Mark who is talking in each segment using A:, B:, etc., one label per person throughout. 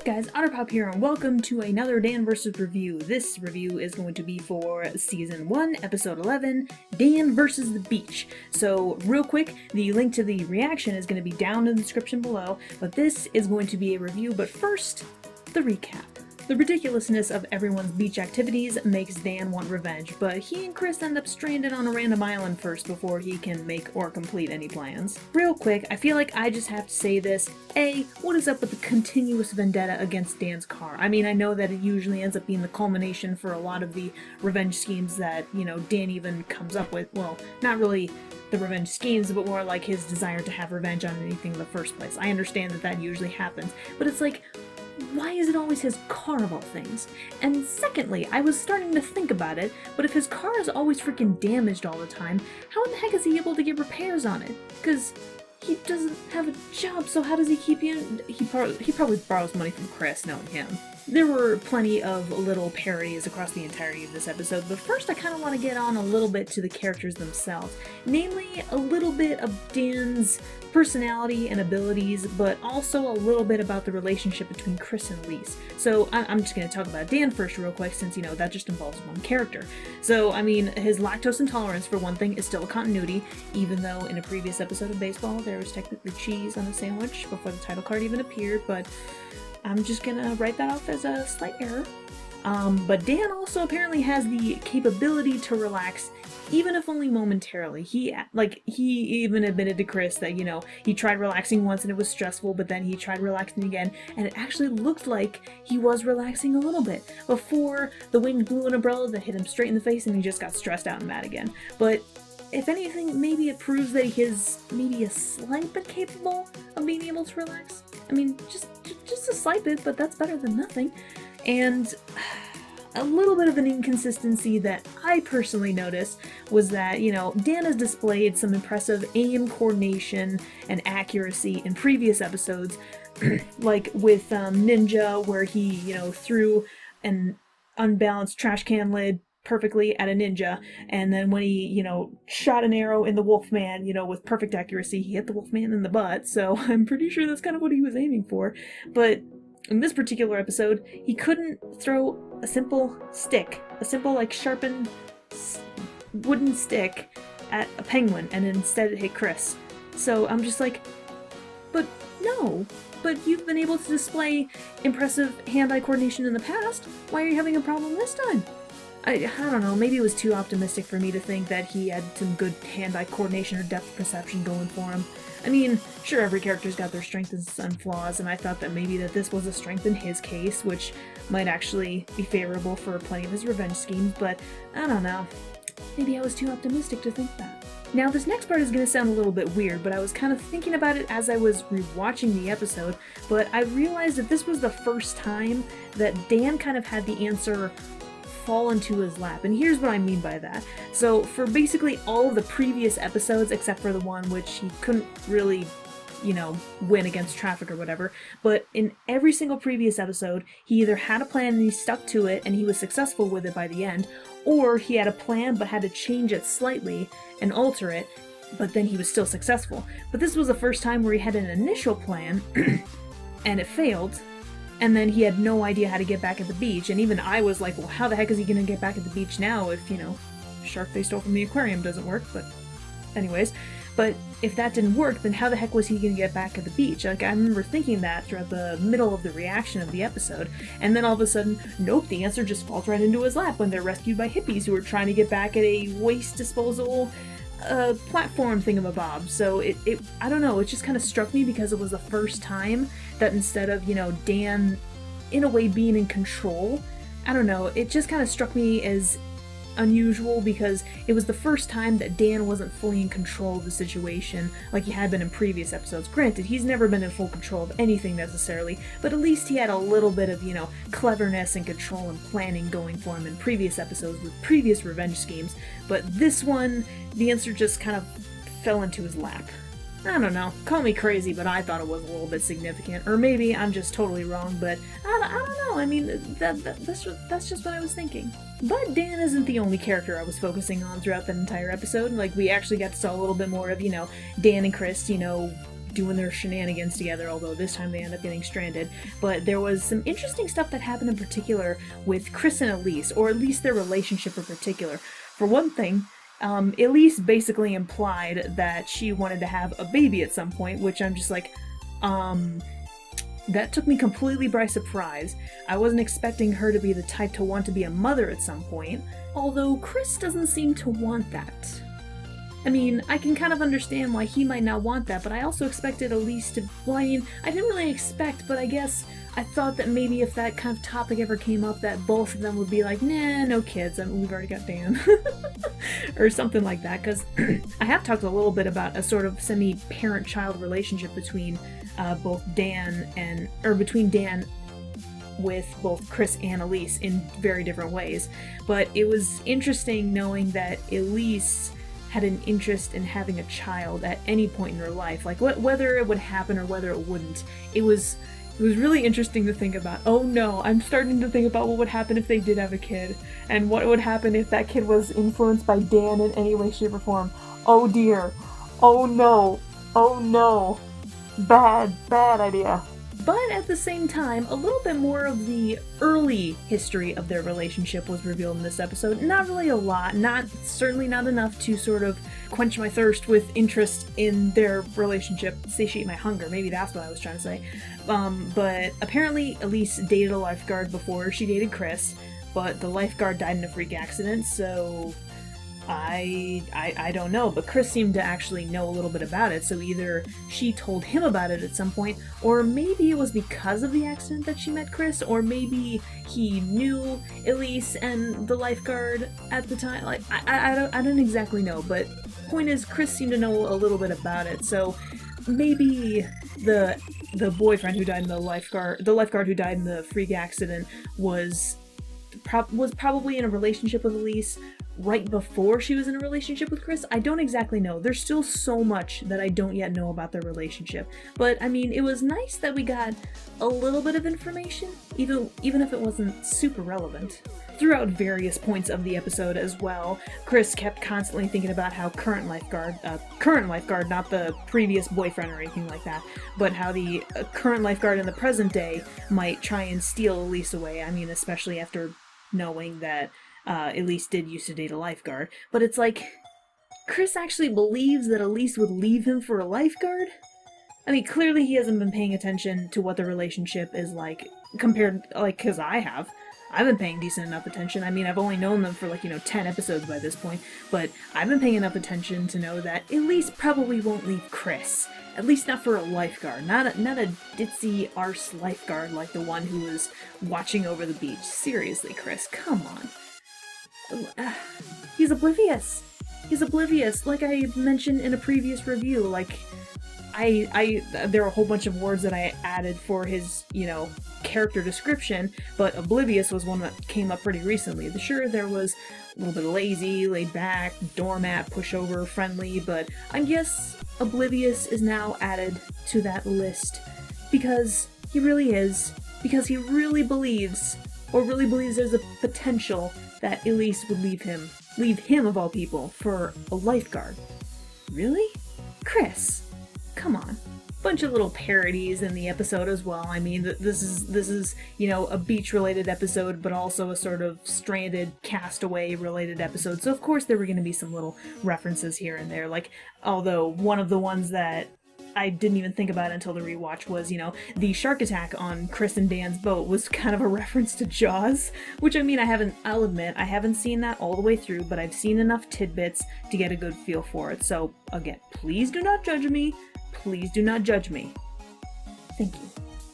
A: up guys, Otterpop here and welcome to another Dan vs. review. This review is going to be for Season 1, Episode 11, Dan vs. the Beach. So real quick, the link to the reaction is going to be down in the description below, but this is going to be a review, but first, the recap. The ridiculousness of everyone's beach activities makes Dan want revenge, but he and Chris end up stranded on a random island first before he can make or complete any plans. Real quick, I feel like I just have to say this. A, what is up with the continuous vendetta against Dan's car? I mean, I know that it usually ends up being the culmination for a lot of the revenge schemes that, Dan even comes up with. Well, not really the revenge schemes, but more like his desire to have revenge on anything in the first place. I understand that that usually happens, but it's like, why is it always his car of all things? And secondly, I was starting to think about it, but if his car is always freaking damaged all the time, how in the heck is he able to get repairs on it? Because he doesn't have a job, so how does he keep in? He probably borrows money from Chris, knowing him. There were plenty of little parodies across the entirety of this episode, but first I kind of want to get on a little bit to the characters themselves. Namely, a little bit of Dan's personality and abilities, but also a little bit about the relationship between Chris and Lise. So I'm just going to talk about Dan first real quick, since, that just involves one character. So, I mean, his lactose intolerance, for one thing, is still a continuity, even though in a previous episode of Baseball there was technically cheese on a sandwich before the title card even appeared, but I'm just gonna write that off as a slight error. But Dan also apparently has the capability to relax, even if only momentarily. He even admitted to Chris that, he tried relaxing once and it was stressful, but then he tried relaxing again, and it actually looked like he was relaxing a little bit before the wind blew an umbrella that hit him straight in the face and he just got stressed out and mad again. But if anything, maybe it proves that he is maybe a slight bit capable of being able to relax. I mean, just a slight bit, but that's better than nothing. And a little bit of an inconsistency that I personally noticed was that, Dan has displayed some impressive aim coordination and accuracy in previous episodes, like with Ninja, where he, threw an unbalanced trash can lid perfectly at a ninja, and then when he, shot an arrow in the Wolfman, with perfect accuracy, he hit the Wolfman in the butt, so I'm pretty sure that's kind of what he was aiming for. But in this particular episode, he couldn't throw a simple stick, sharpened wooden stick at a penguin, and instead it hit Chris. So I'm just like, but no, but you've been able to display impressive hand-eye coordination in the past, why are you having a problem this time? I don't know, maybe it was too optimistic for me to think that he had some good hand-eye coordination or depth perception going for him. I mean, sure, every character's got their strengths and flaws, and I thought that maybe that this was a strength in his case, which might actually be favorable for plenty of his revenge schemes, but I don't know. Maybe I was too optimistic to think that. Now, this next part is going to sound a little bit weird, but I was kind of thinking about it as I was rewatching the episode, but I realized that this was the first time that Dan kind of had the answer fall into his lap, and here's what I mean by that. So for basically all of the previous episodes, except for the one which he couldn't really, win against traffic or whatever, but in every single previous episode, he either had a plan and he stuck to it and he was successful with it by the end, or he had a plan but had to change it slightly and alter it, but then he was still successful. But this was the first time where he had an initial plan and it failed, and then he had no idea how to get back at the beach, and even I was like, well, how the heck is he gonna get back at the beach now if, shark they stole from the aquarium doesn't work, but anyways. But if that didn't work, then how the heck was he gonna get back at the beach? Like, I remember thinking that throughout the middle of the reaction of the episode, and then all of a sudden, nope, the answer just falls right into his lap when they're rescued by hippies who are trying to get back at a waste disposal platform thingamabob. So I don't know, it just kind of struck me because it was the first time that instead of, Dan in a way being in control, I don't know, it just kind of struck me as unusual because it was the first time that Dan wasn't fully in control of the situation like he had been in previous episodes. Granted, he's never been in full control of anything necessarily, but at least he had a little bit of, cleverness and control and planning going for him in previous episodes with previous revenge schemes. But this one, the answer just kind of fell into his lap. I don't know, call me crazy, but I thought it was a little bit significant. Or maybe I'm just totally wrong, but I don't know, I mean, that's just what I was thinking. But Dan isn't the only character I was focusing on throughout that entire episode. Like, we actually got to saw a little bit more of, Dan and Chris, doing their shenanigans together, although this time they end up getting stranded. But there was some interesting stuff that happened in particular with Chris and Elise, or at least their relationship in particular. For one thing, Elise basically implied that she wanted to have a baby at some point, which I'm just like, that took me completely by surprise. I wasn't expecting her to be the type to want to be a mother at some point, although Chris doesn't seem to want that. I mean, I can kind of understand why he might not want that, but I also expected Elise to, well, I mean, I didn't really expect, but I guess I thought that maybe if that kind of topic ever came up, that both of them would be like, nah, no kids, I mean, we've already got Dan. Or something like that, because I have talked a little bit about a sort of semi-parent-child relationship between between Dan with both Chris and Elise in very different ways. But it was interesting knowing that Elise had an interest in having a child at any point in her life, like whether it would happen or whether it wouldn't. It was really interesting to think about. Oh no, I'm starting to think about what would happen if they did have a kid, and what would happen if that kid was influenced by Dan in any way, shape, or form. Oh dear. Oh no. Oh no. Bad idea. But at the same time, a little bit more of the early history of their relationship was revealed in this episode. Not really a lot, certainly not enough to sort of quench my thirst with interest in their relationship, satiate my hunger, maybe that's what I was trying to say. But apparently Elise dated a lifeguard before she dated Chris, but the lifeguard died in a freak accident, so I don't know, but Chris seemed to actually know a little bit about it, so either she told him about it at some point, or maybe it was because of the accident that she met Chris, or maybe he knew Elise and the lifeguard at the time. Like, I don't exactly know, but point is, Chris seemed to know a little bit about it, so maybe the boyfriend who died in the lifeguard who died in the freak accident was probably in a relationship with Elise right before she was in a relationship with Chris. I don't exactly know. There's still so much that I don't yet know about their relationship. But, I mean, it was nice that we got a little bit of information, even if it wasn't super relevant. Throughout various points of the episode as well, Chris kept constantly thinking about how current lifeguard, not the previous boyfriend or anything like that, but how the current lifeguard in the present day might try and steal Elise away. I mean, especially after knowing that Elise did used to date a lifeguard. But it's like, Chris actually believes that Elise would leave him for a lifeguard? I mean, clearly he hasn't been paying attention to what the relationship is like, compared, like, because I've been paying decent enough attention. I mean, I've only known them for, 10 episodes by this point, but I've been paying enough attention to know that Elise probably won't leave Chris. At least not for a lifeguard. Not a ditzy arse lifeguard like the one who was watching over the beach. Seriously, Chris, come on. He's oblivious. Like I mentioned in a previous review, like, there are a whole bunch of words that I added for his, character description, but oblivious was one that came up pretty recently. Sure, there was a little bit lazy, laid back, doormat, pushover, friendly, but I guess oblivious is now added to that list because he really is, because he really believes there's a potential that Elise would leave him of all people, for a lifeguard. Really? Chris, come on. Bunch of little parodies in the episode as well. I mean, this is a beach-related episode, but also a sort of stranded, castaway-related episode. So of course there were going to be some little references here and there. Like, although one of the ones that I didn't even think about until the rewatch was, the shark attack on Chris and Dan's boat was kind of a reference to Jaws, which, I mean, I'll admit, I haven't seen that all the way through, but I've seen enough tidbits to get a good feel for it. So, again, please do not judge me. Please do not judge me. Thank you.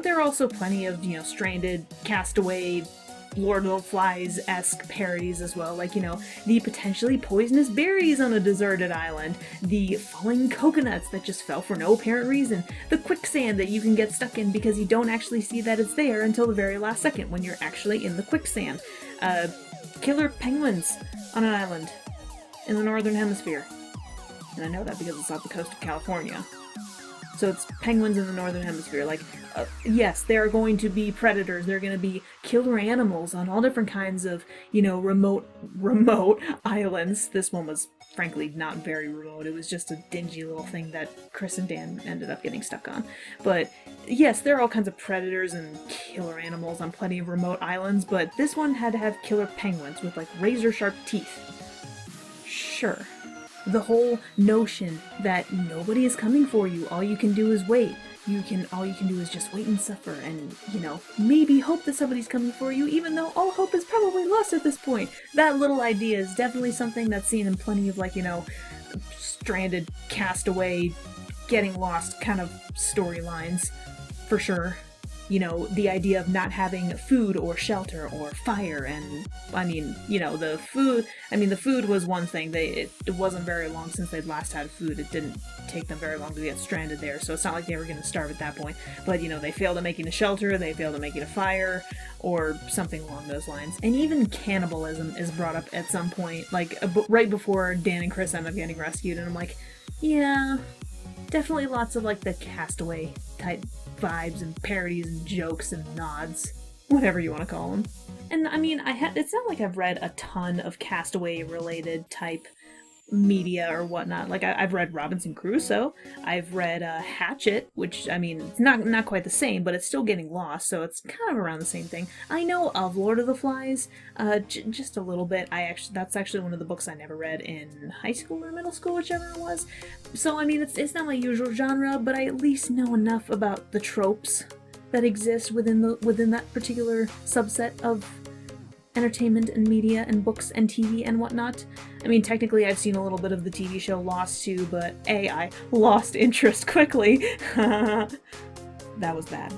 A: There are also plenty of, stranded, castaway, Lord of the Flies-esque parodies as well, like, the potentially poisonous berries on a deserted island, the falling coconuts that just fell for no apparent reason, the quicksand that you can get stuck in because you don't actually see that it's there until the very last second when you're actually in the quicksand, killer penguins on an island in the northern hemisphere. And I know that because it's off the coast of California. So it's penguins in the northern hemisphere. Like, yes, there are going to be predators. There are going to be killer animals on all different kinds of, remote islands. This one was frankly not very remote. It was just a dingy little thing that Chris and Dan ended up getting stuck on. But yes, there are all kinds of predators and killer animals on plenty of remote islands, but this one had to have killer penguins with like razor sharp teeth. Sure. The whole notion that nobody is coming for you, all you can do is wait. All you can do is just wait and suffer and, maybe hope that somebody's coming for you, even though all hope is probably lost at this point. That little idea is definitely something that's seen in plenty of, stranded, castaway, getting lost kind of storylines, for sure. The idea of not having food or shelter or fire, and the food was one thing. It wasn't very long since they'd last had food. It didn't take them very long to get stranded there, so it's not like they were going to starve at that point. But, they failed at making a shelter, they failed at making a fire, or something along those lines. And even cannibalism is brought up at some point, right before Dan and Chris end up getting rescued, and I'm like, yeah, definitely lots of, the Castaway type vibes and parodies and jokes and nods, whatever you want to call them. And it's not like I've read a ton of Castaway related type media or whatnot. I've read Robinson Crusoe, I've read Hatchet, which it's not quite the same, but it's still getting lost, so it's kind of around the same thing. I know of Lord of the Flies, just a little bit. That's actually one of the books I never read in high school or middle school, whichever it was. So it's not my usual genre, but I at least know enough about the tropes that exist within that particular subset of entertainment and media and books and TV and whatnot. Technically I've seen a little bit of the TV show Lost too, but I lost interest quickly. That was bad.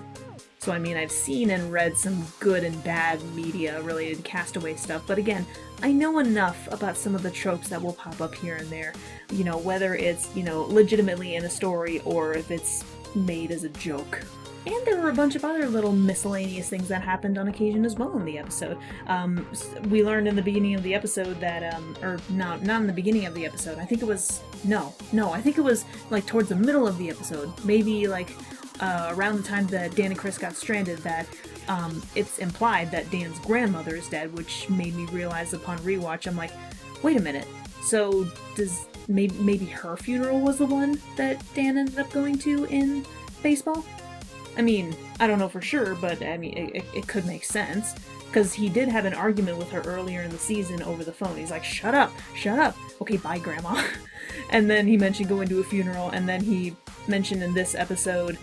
A: So I've seen and read some good and bad media related to Castaway stuff, but again, I know enough about some of the tropes that will pop up here and there, whether it's, legitimately in a story or if it's made as a joke. And there were a bunch of other little miscellaneous things that happened on occasion as well in the episode. We learned in the beginning of the episode that, not in the beginning of the episode, I think it was towards the middle of the episode, maybe around the time that Dan and Chris got stranded, that it's implied that Dan's grandmother is dead, which made me realize upon rewatch, I'm like, wait a minute, so does maybe her funeral was the one that Dan ended up going to in baseball? I don't know for sure, but it could make sense, because he did have an argument with her earlier in the season over the phone. He's like, shut up, okay, bye grandma. And then he mentioned going to a funeral, and then he mentioned in this episode,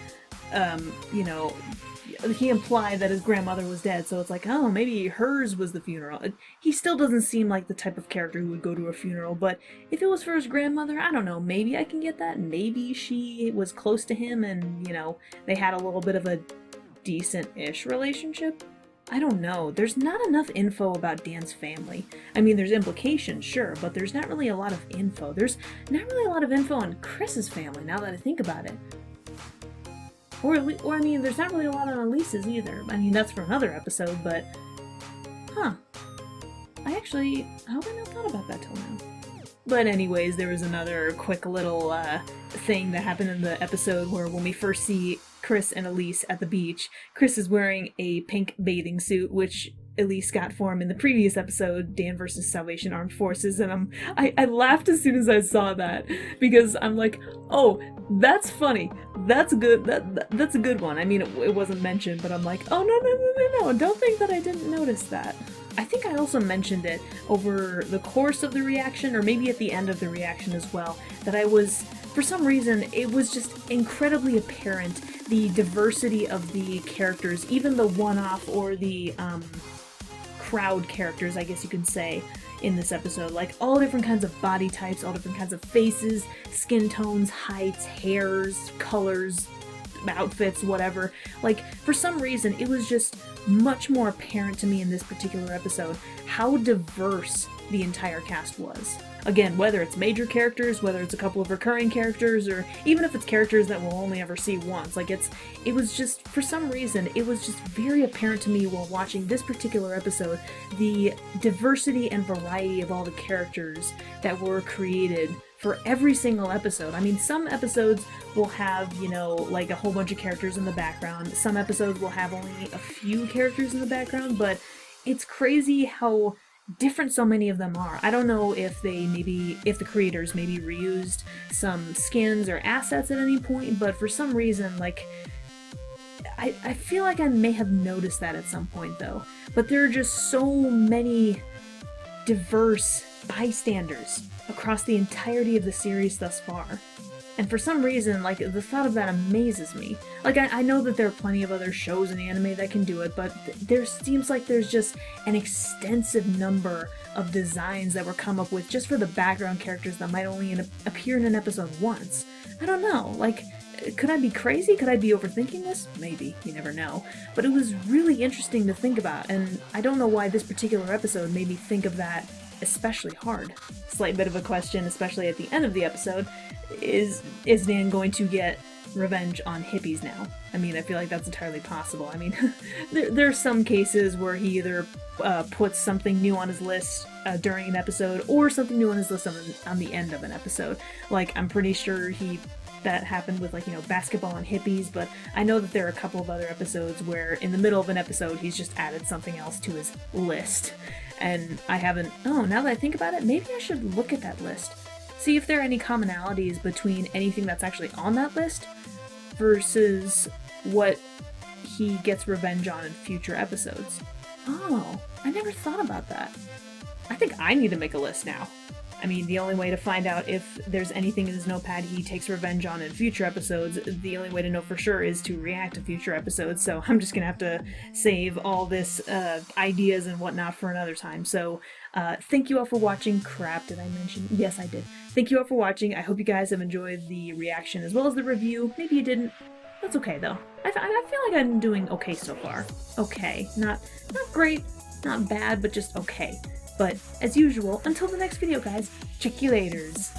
A: he implied that his grandmother was dead, so it's like, oh, maybe hers was the funeral. He still doesn't seem like the type of character who would go to a funeral, but if it was for his grandmother, I don't know, maybe I can get that. Maybe she was close to him and, they had a little bit of a decent-ish relationship. I don't know. There's not enough info about Dan's family. There's implications, sure, but there's not really a lot of info. There's not really a lot of info on Chris's family, now that I think about it. Or there's not really a lot on Elise's either. That's for another episode, but... I hope I never thought about that till now. But anyways, there was another quick little thing that happened in the episode where when we first see Chris and Elise at the beach, Chris is wearing a pink bathing suit, which Elise got for him in the previous episode, Dan vs. Salvation Armed Forces, and I laughed as soon as I saw that, because I'm like, oh, that's funny, that's good, that's a good one. It wasn't mentioned, but I'm like, oh, no, don't think that I didn't notice that. I think I also mentioned it over the course of the reaction, or maybe at the end of the reaction as well, that for some reason, it was just incredibly apparent, the diversity of the characters, even the one-off or the, crowd characters, I guess you could say, in this episode. All different kinds of body types, all different kinds of faces, skin tones, heights, hairs, colors, outfits, whatever. For some reason, it was just much more apparent to me in this particular episode how diverse the entire cast was. Again, whether it's major characters, whether it's a couple of recurring characters, or even if it's characters that we'll only ever see once, it was just, for some reason, it was just very apparent to me while watching this particular episode, the diversity and variety of all the characters that were created for every single episode. Some episodes will have, a whole bunch of characters in the background. Some episodes will have only a few characters in the background, but it's crazy how different so many of them are. I don't know if the creators maybe reused some skins or assets at any point, but for some reason, like, I feel like I may have noticed that at some point though. But there are just so many diverse bystanders across the entirety of the series thus far. And for some reason, like, the thought of that amazes me. Like, I know that there are plenty of other shows and anime that can do it, but there seems like there's just an extensive number of designs that were come up with just for the background characters that might only appear in an episode once. I don't know, like, could I be crazy? Could I be overthinking this? Maybe, you never know. But it was really interesting to think about, and I don't know why this particular episode made me think of that especially hard. Slight bit of a question, especially at the end of the episode, is Dan going to get revenge on hippies now? I mean, I feel like that's entirely possible. I mean, there are some cases where he either puts something new on his list during an episode, or something new on his list on the end of an episode. Like, I'm pretty sure that happened with, like, you know, basketball and hippies, but I know that there are a couple of other episodes where in the middle of an episode he's just added something else to his list. And I haven't, now that I think about it, maybe I should look at that list. See if there are any commonalities between anything that's actually on that list versus what he gets revenge on in future episodes. Oh, I never thought about that. I think I need to make a list now. I mean, the only way to find out if there's anything in his notepad he takes revenge on in future episodes, the only way to know for sure is to react to future episodes, so I'm just gonna have to save all this ideas and whatnot for another time. So, thank you all for watching. Crap, did I mention? Yes, I did. Thank you all for watching. I hope you guys have enjoyed the reaction as well as the review. Maybe you didn't. That's okay, though. I feel like I'm doing okay so far. Okay. Not great, not bad, but just okay. But, as usual, until the next video, guys, check you laters.